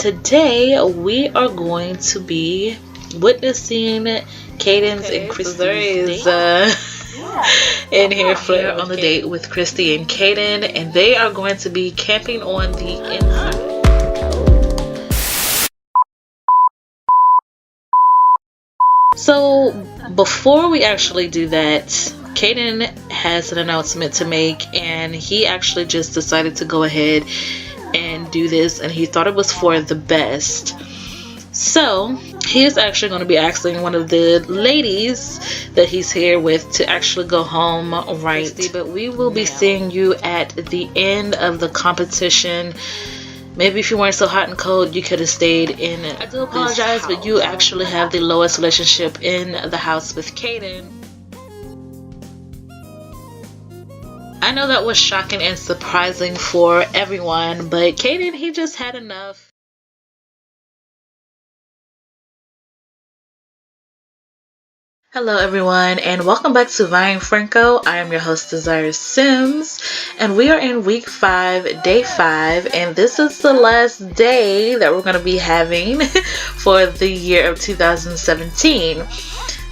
Today we are going to be witnessing Caden's and Christy's date. In here flare on the date with Christy and Caden, and they are going to be camping on the inside. So before we actually do that, Caden has an announcement to make, and he actually just decided to go ahead and do this, and he thought it was for the best. So he is actually going to be asking one of the ladies that he's here with to actually go home right. But we will be seeing you at the end of the competition. Maybe if you weren't so hot and cold, you could have stayed in it. I do apologize, but you actually have the lowest relationship in the house with Caden. I know that was shocking and surprising for everyone, but Caden, he just had enough. Hello everyone, and welcome back to Vying Franco. I am your host, DesireSimss, and we are in week 5, day 5, and this is the last day that we're going to be having for the year of 2017.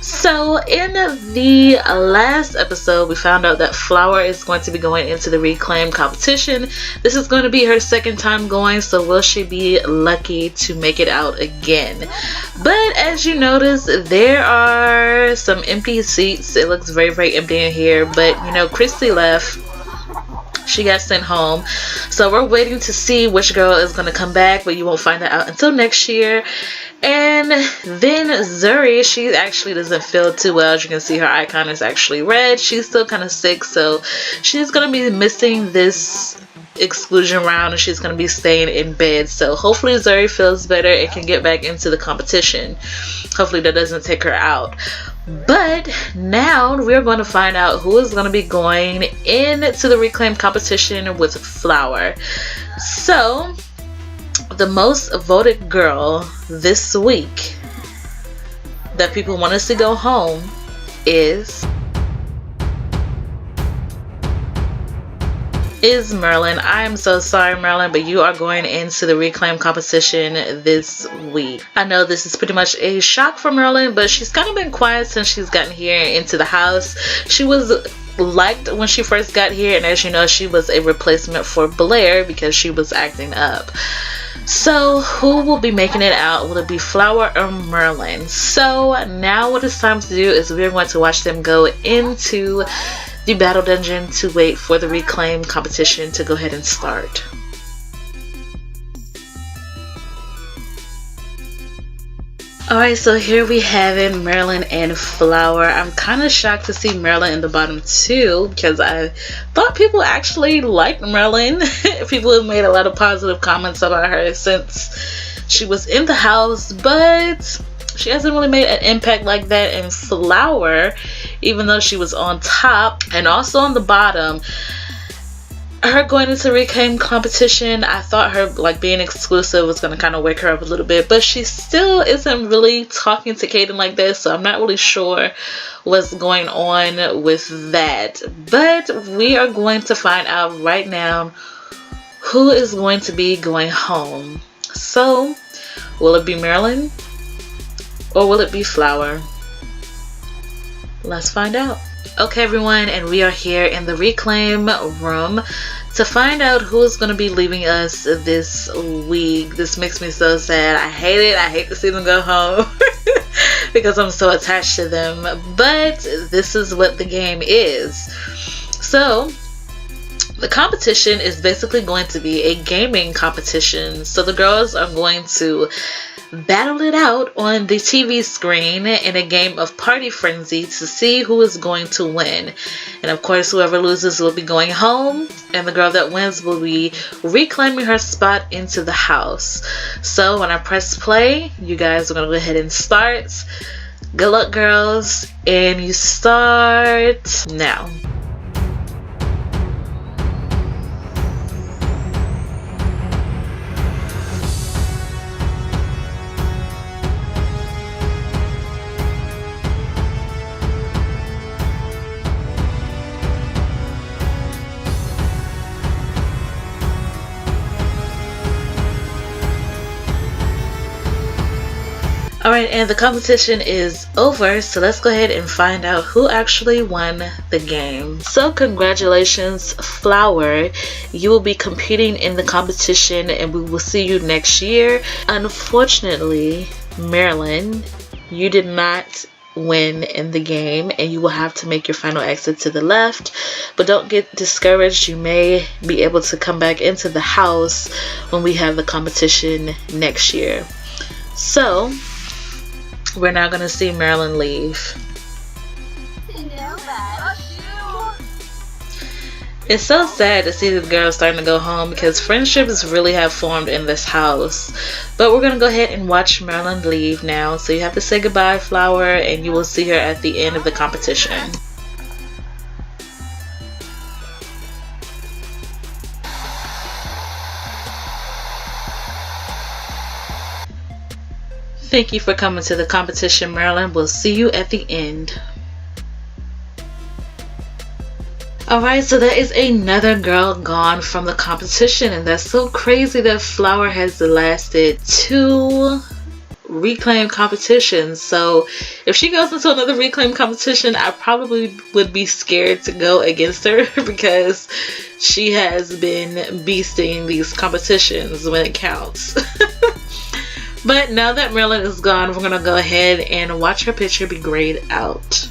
So in the last episode, we found out that Flower is going to be going into the reclaim competition. This is going to be her second time going, so will she be lucky to make it out again? But as you notice, there are some empty seats. It looks very, very empty in here, but you know, Christy left. She got sent home, so we're waiting to see which girl is going to come back, but you won't find that out until next year. And then Zuri, she actually doesn't feel too well. As you can see, her icon is actually red. She's still kind of sick, so she's going to be missing this exclusion round, and she's going to be staying in bed. So hopefully Zuri feels better and can get back into the competition. Hopefully that doesn't take her out. But now we're going to find out who is going to be going into the reclaim competition with Flower. So the most voted girl this week that people want us to go home is Merlin. I am so sorry, Merlin, but you are going into the reclaim competition this week. I know this is pretty much a shock for Merlin, but she's kind of been quiet since she's gotten here into the house. She was liked when she first got here, and as you know, she was a replacement for Blair because she was acting up. So who will be making it out? Will it be Flower or Merlin? So now what it's time to do is we're going to watch them go into the battle dungeon to wait for the reclaim competition to go ahead and start. Alright, so here we have it, Merlin and Flower. I'm kind of shocked to see Merlin in the bottom too, because I thought people actually liked Merlin. People have made a lot of positive comments about her since she was in the house, but she hasn't really made an impact like that in Flower, even though she was on top and also on the bottom. Her going into reclaim competition, I thought her like being exclusive was going to kind of wake her up a little bit, but she still isn't really talking to Caden like this, so I'm not really sure what's going on with that. But we are going to find out right now who is going to be going home. So will it be Merlin or will it be Flower? Let's find out. Okay everyone, and we are here in the reclaim room to find out who is going to be leaving us this week. This makes me so sad. I hate it. I hate to see them go home because I'm so attached to them. But this is what the game is. So the competition is basically going to be a gaming competition. So the girls are going to battle it out on the TV screen in a game of Party Frenzy to see who is going to win. And of course, whoever loses will be going home, and the girl that wins will be reclaiming her spot into the house. So when I press play, you guys are going to go ahead and start. Good luck, girls, and you start now. Alright, and the competition is over, so let's go ahead and find out who actually won the game. So congratulations, Flower. You will be competing in the competition and we will see you next year. Unfortunately, Marilyn, you did not win in the game and you will have to make your final exit to the left, but don't get discouraged. You may be able to come back into the house when we have the competition next year. So we're now going to see Marilyn leave. It's so sad to see this girl starting to go home because friendships really have formed in this house. But we're going to go ahead and watch Marilyn leave now. So you have to say goodbye, Flower, and you will see her at the end of the competition. Thank you for coming to the competition, Marilyn. We'll see you at the end. Alright, so that is another girl gone from the competition, and that's so crazy that Flower has lasted 2 reclaim competitions. So if she goes into another reclaim competition, I probably would be scared to go against her because she has been beasting these competitions when it counts. But now that Marilyn is gone, we're going to go ahead and watch her picture be grayed out.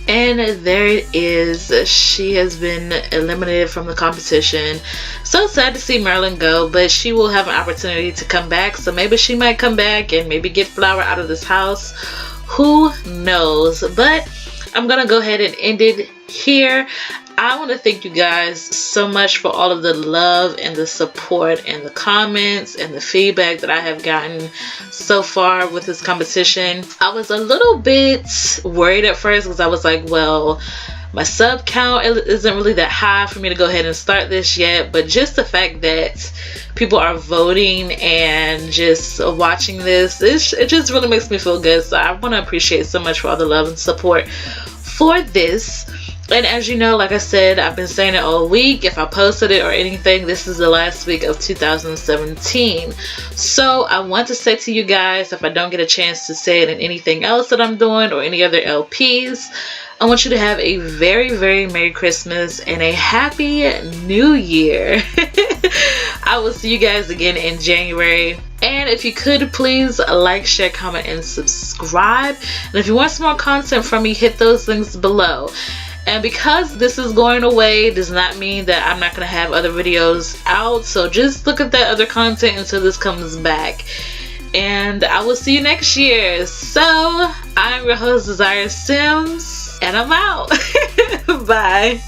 And there it is. She has been eliminated from the competition. So sad to see Marilyn go, but she will have an opportunity to come back. So maybe she might come back and maybe get Flower out of this house. Who knows? But I'm going to go ahead and end it here. I want to thank you guys so much for all of the love and the support and the comments and the feedback that I have gotten so far with this competition. I was a little bit worried at first because I was like, well, my sub count isn't really that high for me to go ahead and start this yet, but just the fact that people are voting and just watching this, it just really makes me feel good. So I want to appreciate so much for all the love and support for this. And as you know, like I said, I've been saying it all week. If I posted it or anything, this is the last week of 2017. So I want to say to you guys, if I don't get a chance to say it in anything else that I'm doing or any other LPs, I want you to have a very, very Merry Christmas and a Happy New Year. I will see you guys again in January. And if you could, please like, share, comment, and subscribe. And if you want some more content from me, hit those links below. And because this is going away does not mean that I'm not going to have other videos out. So just look at that other content until this comes back. And I will see you next year. So I'm your host, DesireSimss, and I'm out. Bye.